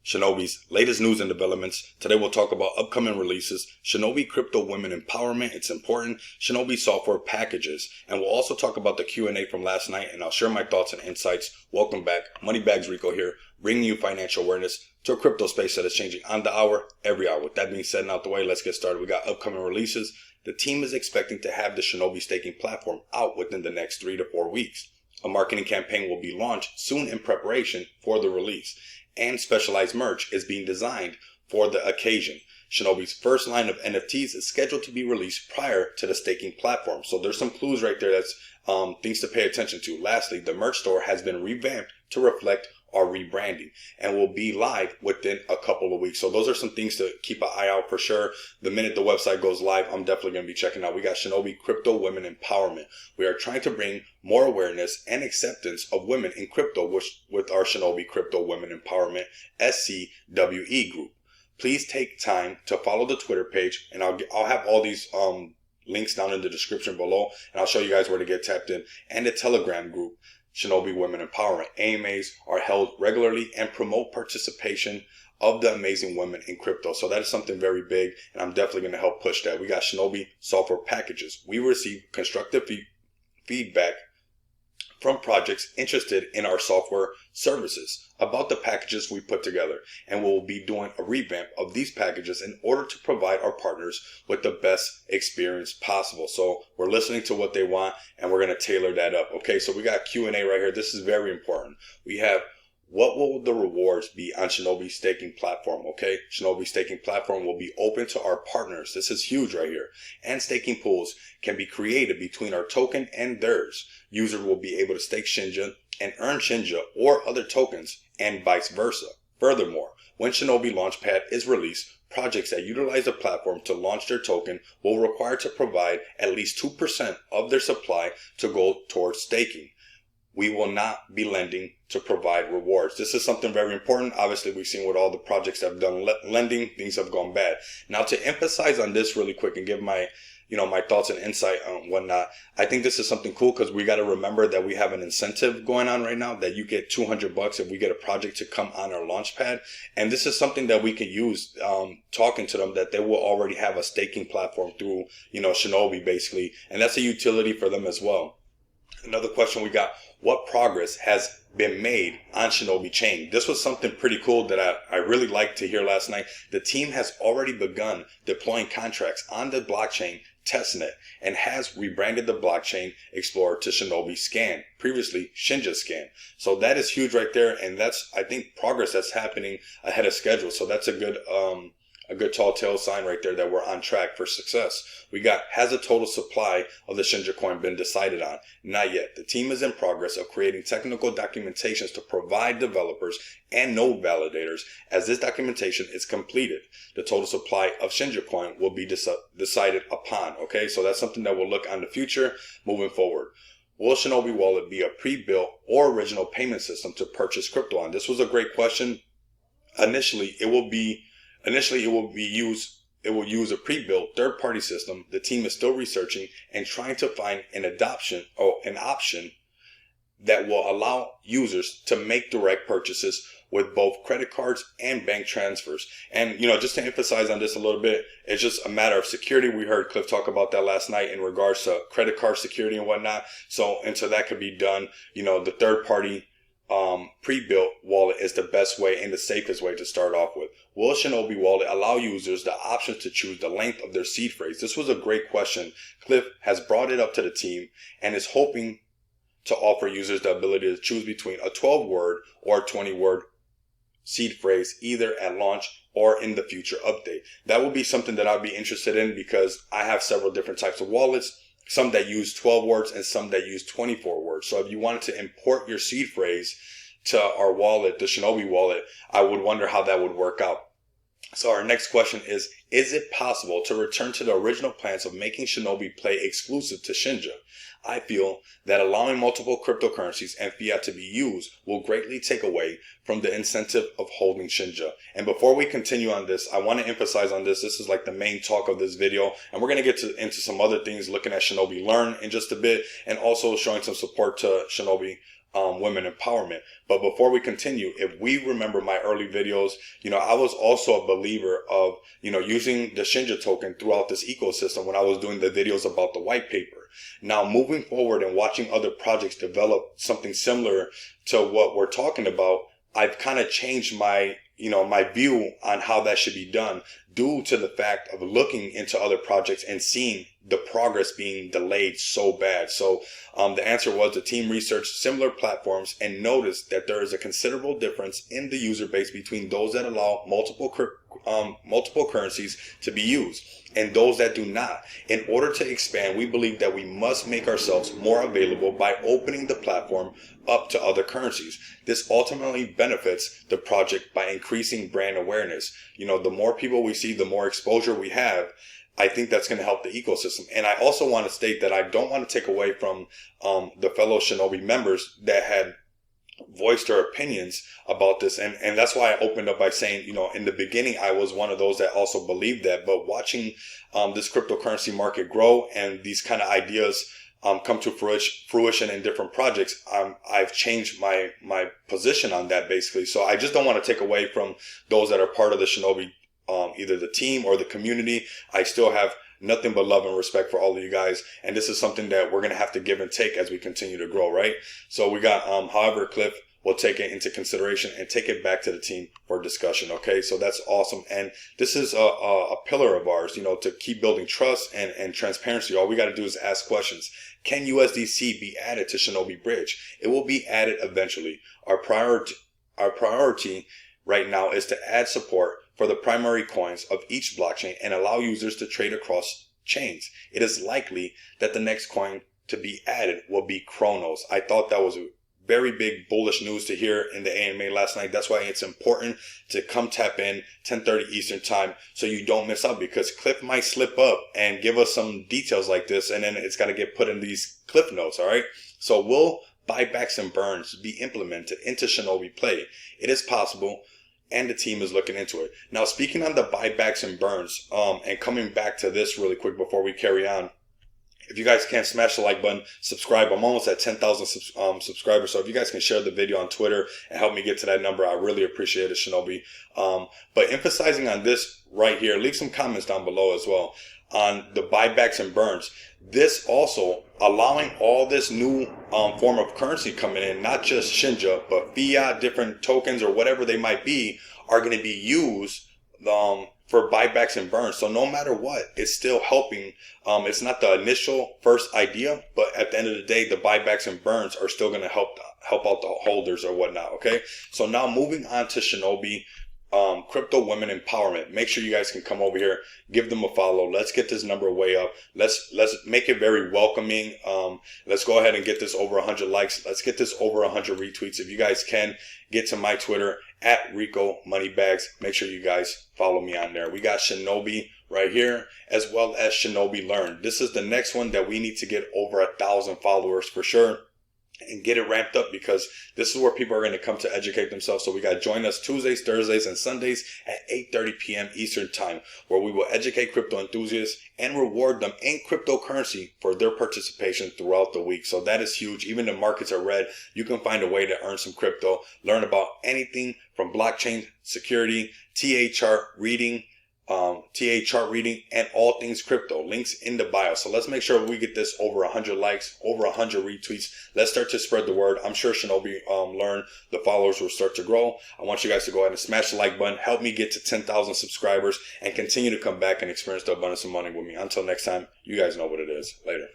Shinobi's latest news and developments. Today we'll talk about upcoming releases, Shinobi Crypto Women Empowerment, it's important, Shinobi software packages, and we'll also talk about the Q&A from last night, and I'll share my thoughts and insights. Welcome back. Moneybags Rico here, bringing you financial awareness to a crypto space that is changing on the hour, every hour. With that being said and out the way, let's get started. We got upcoming releases. The team is expecting to have the Shinobi staking platform out within the next 3 to 4 weeks. A marketing campaign will be launched soon in preparation for the release, and specialized merch is being designed for the occasion. Shinobi's first line of NFTs is scheduled to be released prior to the staking platform. So there's some clues right there that's things to pay attention to. Lastly, the merch store has been revamped to reflect our rebranding and will be live within a couple of weeks. So those are some things to keep an eye out for sure. The minute the website goes live, I'm definitely going to be checking out. We got Shinobi Crypto Women Empowerment. We are trying to bring more awareness and acceptance of women in crypto with our Shinobi Crypto Women Empowerment SCWE group. Please take time to follow the Twitter page, and I'll have all these links down in the description below, and I'll show you guys where to get tapped in, and the Telegram group, Shinobi Women Empowerment. AMAs are held regularly and promote participation of the amazing women in crypto. So that is something very big, and I'm definitely going to help push that. We got Shinobi software packages. We receive constructive feedback from projects interested in our software services about the packages we put together, and we'll be doing a revamp of these packages in order to provide our partners with the best experience possible. So we're listening to what they want, and we're going to tailor that up. Okay, so we got Q&A right here. This is very important. We have, what will the rewards be on Shinobi staking platform? Okay, Shinobi staking platform will be open to our partners. This is huge right here. And staking pools can be created between our token and theirs. Users will be able to stake Shinja and earn Shinja or other tokens, and vice versa. Furthermore, when Shinobi Launchpad is released, projects that utilize the platform to launch their token will require to provide at least 2% of their supply to go towards staking. We will not be lending to provide rewards. This is something very important. Obviously, we've seen with all the projects that have done lending, things have gone bad. Now, to emphasize on this really quick and give my thoughts and insight on whatnot, I think this is something cool because we got to remember that we have an incentive going on right now that you get $200 if we get a project to come on our launchpad. And this is something that we can use, talking to them, that they will already have a staking platform through, Shinobi basically. And that's a utility for them as well. Another question we got, what progress has been made on Shinobi chain? This was something pretty cool that I really liked to hear last night. The team has already begun deploying contracts on the blockchain testnet and has rebranded the blockchain explorer to Shinobi Scan, previously Shinja Scan. So that is huge right there, and that's, I think, progress that's happening ahead of schedule. So that's a good tall tale sign right there that we're on track for success. We got, has a total supply of the Shinja coin been decided on? Not yet. The team is in progress of creating technical documentations to provide developers and node validators. As this documentation is completed, the total supply of Shinja coin will be decided upon. Okay, so that's something that we'll look on the future moving forward. Will Shinobi Wallet be a pre-built or original payment system to purchase crypto on? This was a great question. Initially, it will use a pre-built third-party system. The team is still researching and trying to find an option that will allow users to make direct purchases with both credit cards and bank transfers. And, just to emphasize on this a little bit, it's just a matter of security. We heard Cliff talk about that last night in regards to credit card security and whatnot. So until that could be done, the third-party pre-built wallet is the best way and the safest way to start off with. Will Shinobi Wallet allow users the options to choose the length of their seed phrase? This was a great question. Cliff has brought it up to the team and is hoping to offer users the ability to choose between a 12-word or a 20-word seed phrase, either at launch or in the future update. That would be something that I'd be interested in because I have several different types of wallets. Some that use 12 words and some that use 24 words. So if you wanted to import your seed phrase to our wallet, the Shinobi wallet, I would wonder how that would work out. So our next question is it possible to return to the original plans of making Shinobi Play exclusive to Shinja? I feel that allowing multiple cryptocurrencies and fiat to be used will greatly take away from the incentive of holding Shinja. And before we continue on this, I want to emphasize on this. This is like the main talk of this video, and we're going to get into some other things, looking at Shinobi Learn in just a bit, and also showing some support to Shinobi women empowerment. But before we continue, if we remember my early videos, I was also a believer of, using the Shinja token throughout this ecosystem when I was doing the videos about the white paper. Now, moving forward and watching other projects develop something similar to what we're talking about, I've kind of changed my view on how that should be done due to the fact of looking into other projects and seeing the progress being delayed so bad. So the answer was the team researched similar platforms and noticed that there is a considerable difference in the user base between those that allow multiple currencies to be used and those that do not. In order to expand, we believe that we must make ourselves more available by opening the platform up to other currencies. This ultimately benefits the project by increasing brand awareness. The more people we see, the more exposure we have. I think that's going to help the ecosystem. And I also want to state that I don't want to take away from the fellow Shibnobi members that had voiced their opinions about this. And that's why I opened up by saying, in the beginning, I was one of those that also believed that. But watching this cryptocurrency market grow and these kind of ideas come to fruition in different projects, I've changed my position on that, basically. So I just don't want to take away from those that are part of the Shibnobi, either the team or the community. I still have nothing but love and respect for all of you guys. And this is something that we're going to have to give and take as we continue to grow, right? So we got, however, Cliff will take it into consideration and take it back to the team for discussion. Okay. So that's awesome. And this is a pillar of ours, to keep building trust and transparency. All we got to do is ask questions. Can USDC be added to Shibnobi Bridge? It will be added eventually. Our priority right now is to add support for the primary coins of each blockchain and allow users to trade across chains. It is likely that the next coin to be added will be Cronos. I thought that was a very big bullish news to hear in the AMA last night. That's why it's important to come tap in 10:30 Eastern time so you don't miss out, because Cliff might slip up and give us some details like this, and then it's got to get put in these Cliff notes. All right. So will buybacks and burns be implemented into Shibnobi Play? It is possible, and the team is looking into it. Now, speaking on the buybacks and burns, and coming back to this really quick before we carry on, if you guys can smash the like button, subscribe. I'm almost at 10,000 subscribers. So if you guys can share the video on Twitter and help me get to that number, I really appreciate it, Shibnobi. But emphasizing on this right here, leave some comments down below as well on the buybacks and burns. This also allowing all this new form of currency coming in, not just Shinja, but fiat, different tokens or whatever they might be, are going to be used for buybacks and burns. So no matter what, it's still helping. It's not the initial first idea, but at the end of the day, the buybacks and burns are still going to help out the holders or whatnot. Okay. So now moving on to Shibnobi crypto women empowerment. Make sure you guys can come over here, give them a follow. Let's get this number way up. Let's make it very welcoming. Let's go ahead and get this over 100 likes. Let's get this over 100 retweets. If you guys can, get to my Twitter at Rico Moneybags. Make sure you guys follow me on there. We got Shibnobi right here, as well as Shibnobi Learn. This is the next one that we need to get over 1,000 followers for sure and get it ramped up, because this is where people are going to come to educate themselves. So we got to join us Tuesdays, Thursdays, and Sundays at 8:30 p.m. Eastern time, where we will educate crypto enthusiasts and reward them in cryptocurrency for their participation throughout the week. So that is huge. Even the markets are red, you can find a way to earn some crypto, learn about anything from blockchain, security, TA chart reading, and all things crypto. Links in the bio. So let's make sure we get this over 100 likes, over 100 retweets. Let's start to spread the word. I'm sure Shibnobi Learn, the followers will start to grow. I want you guys to go ahead and smash the like button. Help me get to 10,000 subscribers and continue to come back and experience the abundance of money with me. Until next time, you guys know what it is. Later.